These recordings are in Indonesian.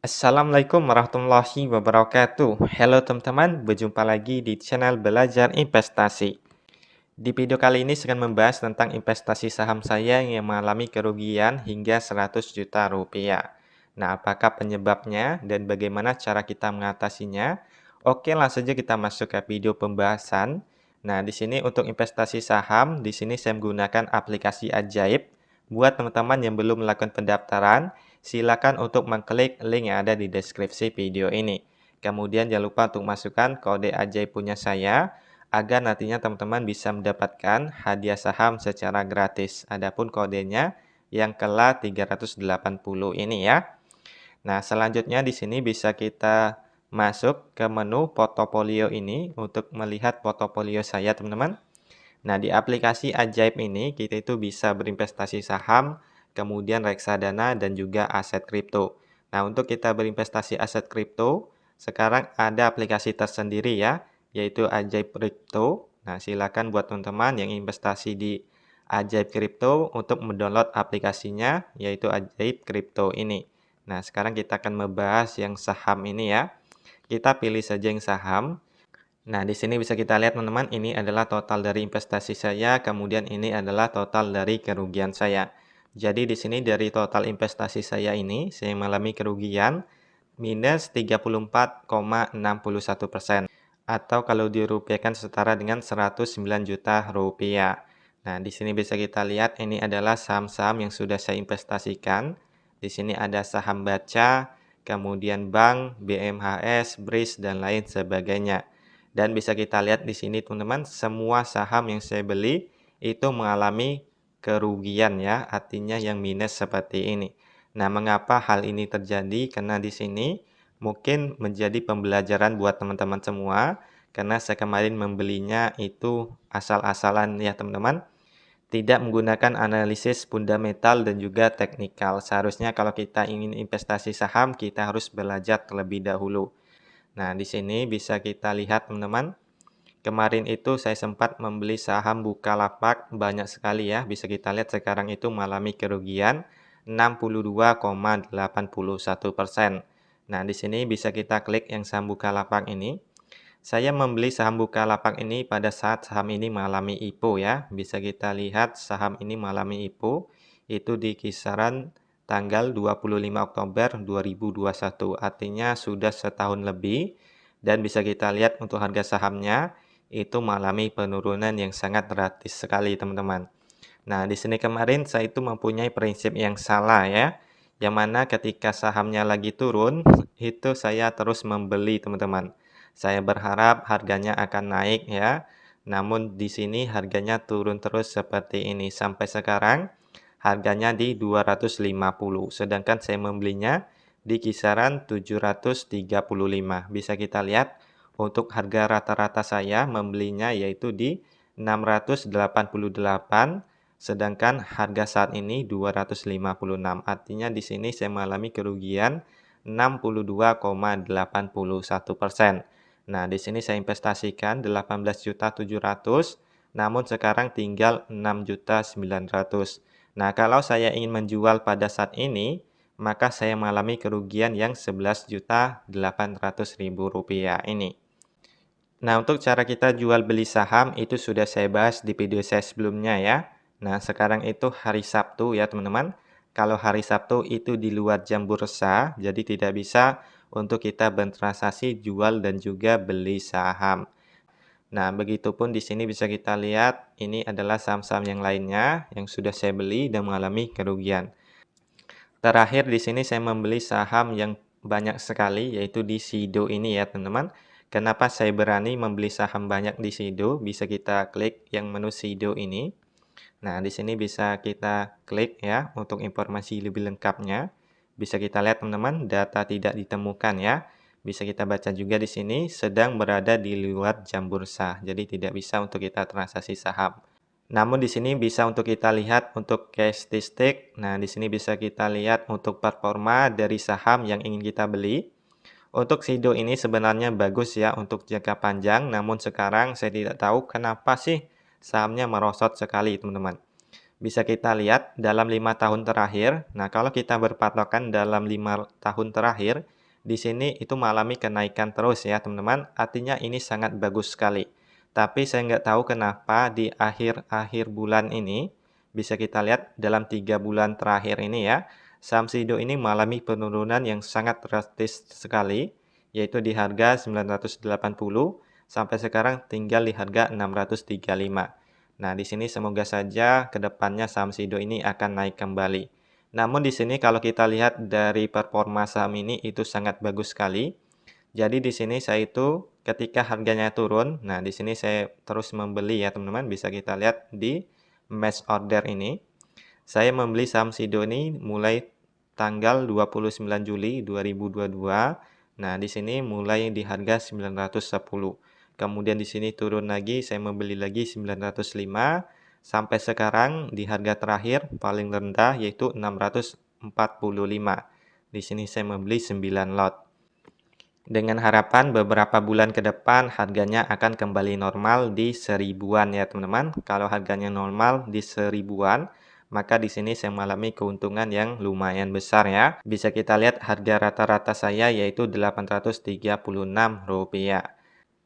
Assalamualaikum warahmatullahi wabarakatuh. Halo teman-teman, berjumpa lagi di channel Belajar Investasi. Di video kali ini saya akan membahas tentang investasi saham saya yang mengalami kerugian hingga 100 juta rupiah. Nah, apakah penyebabnya dan bagaimana cara kita mengatasinya? Oke, langsung saja kita masuk ke video pembahasan. Nah, di sini untuk investasi saham, di sini saya menggunakan aplikasi Ajaib. Buat teman-teman yang belum melakukan pendaftaran, silakan untuk mengklik link yang ada di deskripsi video ini. Kemudian jangan lupa untuk masukkan kode ajaib punya saya agar nantinya teman-teman bisa mendapatkan hadiah saham secara gratis. Adapun kodenya yang kela 380 ini ya. Nah, selanjutnya di sini bisa kita masuk ke menu portofolio ini untuk melihat portofolio saya, teman-teman. Nah, di aplikasi Ajaib ini kita itu bisa berinvestasi saham, kemudian reksadana dan juga aset kripto. Nah, untuk kita berinvestasi aset kripto, sekarang ada aplikasi tersendiri ya, yaitu Ajaib Kripto. Nah, silakan buat teman-teman yang investasi di Ajaib Kripto untuk mendownload aplikasinya, yaitu Ajaib Kripto ini. Nah, sekarang kita akan membahas yang saham ini ya. Kita pilih saja yang saham. Nah, di sini bisa kita lihat teman-teman, ini adalah total dari investasi saya, kemudian ini adalah total dari kerugian saya. Jadi di sini dari total investasi saya ini, saya mengalami kerugian minus 34,61%. Atau kalau dirupiahkan setara dengan 109 juta rupiah. Nah, di sini bisa kita lihat ini adalah saham-saham yang sudah saya investasikan. Di sini ada saham Baca, kemudian bank, BMHS, BRIS, dan lain sebagainya. Dan bisa kita lihat di sini teman-teman, semua saham yang saya beli itu mengalami kerugian ya, artinya yang minus seperti ini. Nah, mengapa hal ini terjadi? Karena di sini mungkin menjadi pembelajaran buat teman-teman semua, karena saya kemarin membelinya itu asal-asalan ya teman-teman, tidak menggunakan analisis fundamental dan juga teknikal. Seharusnya kalau kita ingin investasi saham, kita harus belajar terlebih dahulu. Nah, di sini bisa kita lihat teman-teman, kemarin itu saya sempat membeli saham Bukalapak banyak sekali ya. Bisa kita lihat sekarang itu mengalami kerugian 62,81%. Nah, di sini bisa kita klik yang saham Bukalapak ini. Saya membeli saham Bukalapak ini pada saat saham ini mengalami IPO ya. Bisa kita lihat saham ini mengalami IPO itu di kisaran tanggal 25 Oktober 2021. Artinya sudah setahun lebih dan bisa kita lihat untuk harga sahamnya itu mengalami penurunan yang sangat drastis sekali, teman-teman. Nah, di sini kemarin saya itu mempunyai prinsip yang salah ya. Yang mana ketika sahamnya lagi turun, itu saya terus membeli, teman-teman. Saya berharap harganya akan naik ya. Namun di sini harganya turun terus seperti ini sampai sekarang harganya di 250. Sedangkan saya membelinya di kisaran 735. Bisa kita lihat untuk harga rata-rata saya membelinya yaitu di 688, sedangkan harga saat ini 256. Artinya di sini saya mengalami kerugian 62,81%. Nah, di sini saya investasikan 18.700.000, namun sekarang tinggal 6.900.000. Nah, kalau saya ingin menjual pada saat ini, maka saya mengalami kerugian yang 11.800.000 rupiah ini. Nah, untuk cara kita jual beli saham itu sudah saya bahas di video saya sebelumnya ya. Nah, sekarang itu hari Sabtu ya teman-teman. Kalau hari Sabtu itu di luar jam bursa, jadi tidak bisa untuk kita bertransaksi jual dan juga beli saham. Nah, begitupun di sini bisa kita lihat ini adalah saham-saham yang lainnya yang sudah saya beli dan mengalami kerugian. Terakhir di sini saya membeli saham yang banyak sekali yaitu di Sido ini ya teman-teman. Kenapa saya berani membeli saham banyak di Sido? Bisa kita klik yang menu Sido ini. Nah, di sini bisa kita klik ya untuk informasi lebih lengkapnya. Bisa kita lihat teman-teman, data tidak ditemukan ya. Bisa kita baca juga di sini sedang berada di luar jam bursa. Jadi tidak bisa untuk kita transaksi saham. Namun di sini bisa untuk kita lihat untuk statistik. Nah, di sini bisa kita lihat untuk performa dari saham yang ingin kita beli. Untuk Sido ini sebenarnya bagus ya untuk jangka panjang, namun sekarang saya tidak tahu kenapa sih sahamnya merosot sekali, teman-teman. Bisa kita lihat dalam 5 tahun terakhir. Nah, kalau kita berpatokan dalam 5 tahun terakhir, di sini itu mengalami kenaikan terus ya teman-teman. Artinya ini sangat bagus sekali. Tapi saya nggak tahu kenapa di akhir-akhir bulan ini, bisa kita lihat dalam 3 bulan terakhir ini ya, saham SIDO ini mengalami penurunan yang sangat drastis sekali, yaitu di harga 980 sampai sekarang tinggal di harga 635. Nah, di sini semoga saja ke depannya saham SIDO ini akan naik kembali. Namun di sini kalau kita lihat dari performa saham ini itu sangat bagus sekali. Jadi di sini saya itu ketika harganya turun, nah di sini saya terus membeli ya teman-teman, bisa kita lihat di match order ini. Saya membeli saham SIDO ini mulai tanggal 29 Juli 2022. Nah, di sini mulai di harga 910. Kemudian di sini turun lagi, saya membeli lagi 905 sampai sekarang di harga terakhir paling rendah yaitu 645. Di sini saya membeli 9 lot. Dengan harapan beberapa bulan ke depan harganya akan kembali normal di 1000-an ya teman-teman. Kalau harganya normal di 1000-an, maka di sini saya mengalami keuntungan yang lumayan besar ya. Bisa kita lihat harga rata-rata saya yaitu Rp836.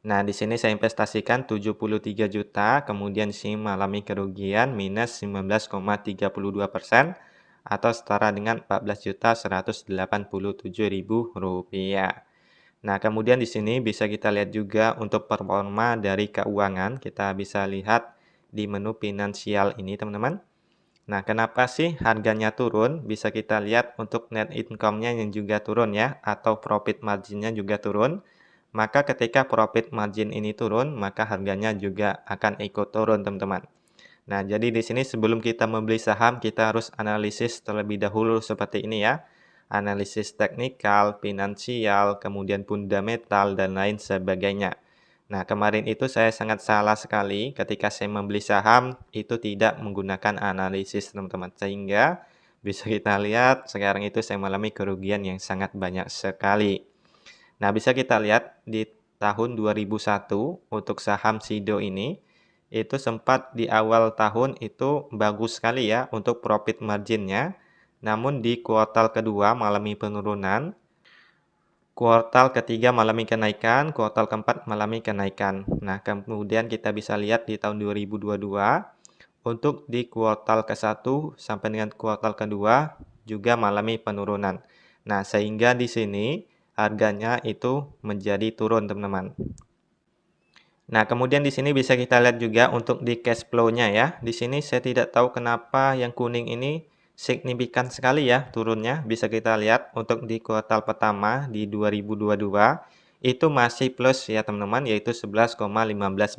Nah, di sini saya investasikan 73 juta, kemudian di sini mengalami kerugian minus 19,32% atau setara dengan Rp14.187.000. Nah, kemudian di sini bisa kita lihat juga untuk performa dari keuangan, kita bisa lihat di menu finansial ini, teman-teman. Nah, kenapa sih harganya turun? Bisa kita lihat untuk net income-nya yang juga turun ya, atau profit margin-nya juga turun. Maka ketika profit margin ini turun, maka harganya juga akan ikut turun, teman-teman. Nah, jadi di sini sebelum kita membeli saham, kita harus analisis terlebih dahulu seperti ini ya. Analisis teknikal, finansial, kemudian fundamental, dan lain sebagainya. Nah, kemarin itu saya sangat salah sekali ketika saya membeli saham, itu tidak menggunakan analisis, teman-teman. Sehingga bisa kita lihat sekarang itu saya mengalami kerugian yang sangat banyak sekali. Nah, bisa kita lihat di tahun 2001 untuk saham SIDO ini, itu sempat di awal tahun itu bagus sekali ya untuk profit marginnya. Namun di kuartal kedua mengalami penurunan, kuartal ketiga mengalami kenaikan, kuartal keempat mengalami kenaikan. Nah, kemudian kita bisa lihat di tahun 2022, untuk di kuartal ke-1 sampai dengan kuartal kedua juga mengalami penurunan. Nah, sehingga di sini harganya itu menjadi turun, teman-teman. Nah, kemudian di sini bisa kita lihat juga untuk di cash flow-nya ya. Di sini saya tidak tahu kenapa yang kuning ini signifikan sekali ya turunnya. Bisa kita lihat untuk di kuartal pertama di 2022 itu masih plus ya teman-teman, yaitu 11,15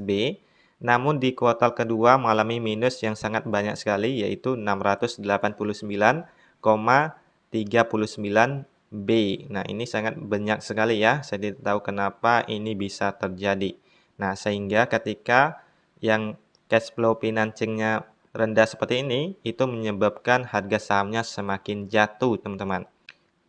B. Namun di kuartal kedua mengalami minus yang sangat banyak sekali, yaitu 689,39 B. Nah, ini sangat banyak sekali ya. Saya tidak tahu kenapa ini bisa terjadi. Nah, sehingga ketika yang cash flow financing-nya rendah seperti ini, itu menyebabkan harga sahamnya semakin jatuh, teman-teman.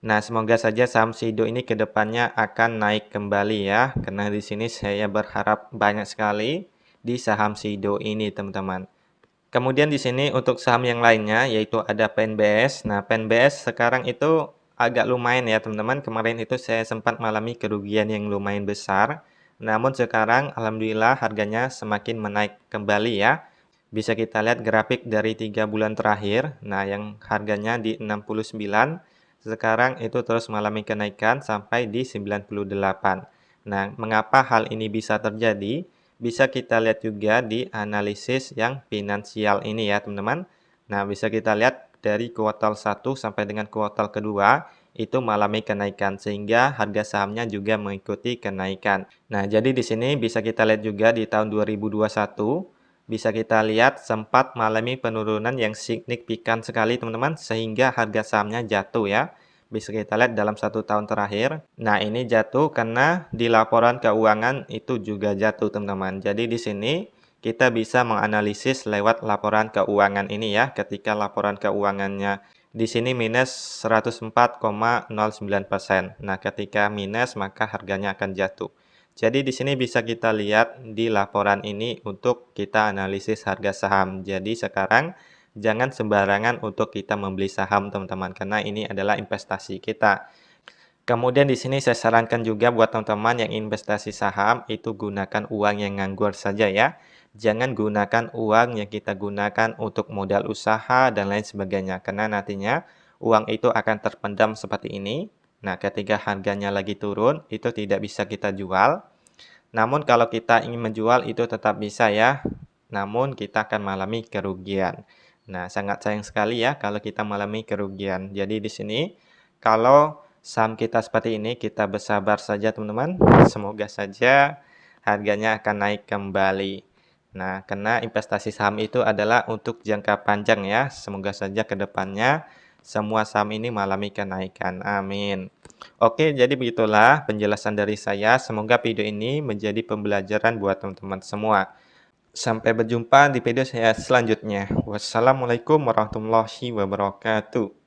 Nah, semoga saja saham SIDO ini ke depannya akan naik kembali ya. Karena di sini saya berharap banyak sekali di saham SIDO ini, teman-teman. Kemudian di sini untuk saham yang lainnya yaitu ada PNBS. Nah, PNBS sekarang itu agak lumayan ya teman-teman. Kemarin itu saya sempat mengalami kerugian yang lumayan besar. Namun sekarang alhamdulillah harganya semakin menaik kembali ya. Bisa kita lihat grafik dari 3 bulan terakhir. Nah, yang harganya di 69 sekarang itu terus mengalami kenaikan sampai di 98. Nah, mengapa hal ini bisa terjadi? Bisa kita lihat juga di analisis yang finansial ini ya teman-teman. Nah, bisa kita lihat dari kuartal 1 sampai dengan kuartal kedua itu mengalami kenaikan sehingga harga sahamnya juga mengikuti kenaikan. Nah, jadi di sini bisa kita lihat juga di tahun 2021 bisa kita lihat sempat mengalami penurunan yang signifikan sekali teman-teman sehingga harga sahamnya jatuh ya. Bisa kita lihat dalam 1 tahun terakhir. Nah, ini jatuh karena di laporan keuangan itu juga jatuh, teman-teman. Jadi di sini kita bisa menganalisis lewat laporan keuangan ini ya. Ketika laporan keuangannya di sini minus 104,09%. Nah, ketika minus maka harganya akan jatuh. Jadi di sini bisa kita lihat di laporan ini untuk kita analisis harga saham. Jadi sekarang Jangan sembarangan untuk kita membeli saham, teman-teman, karena ini adalah investasi kita. Kemudian di sini saya sarankan juga buat teman-teman yang investasi saham, itu gunakan uang yang nganggur saja ya. Jangan gunakan uang yang kita gunakan untuk modal usaha dan lain sebagainya, karena nantinya uang itu akan terpendam seperti ini. Nah, ketika harganya lagi turun, itu tidak bisa kita jual. Namun kalau kita ingin menjual itu tetap bisa ya, namun kita akan mengalami kerugian. Nah, sangat sayang sekali ya kalau kita mengalami kerugian. Jadi di sini kalau saham kita seperti ini, kita bersabar saja teman-teman. Semoga saja harganya akan naik kembali. Nah, karena investasi saham itu adalah untuk jangka panjang ya. Semoga saja ke depannya semua saham ini mengalami kenaikan. Amin. Oke, jadi begitulah penjelasan dari saya. Semoga video ini menjadi pembelajaran buat teman-teman semua. Sampai berjumpa di video saya selanjutnya. Wassalamualaikum warahmatullahi wabarakatuh.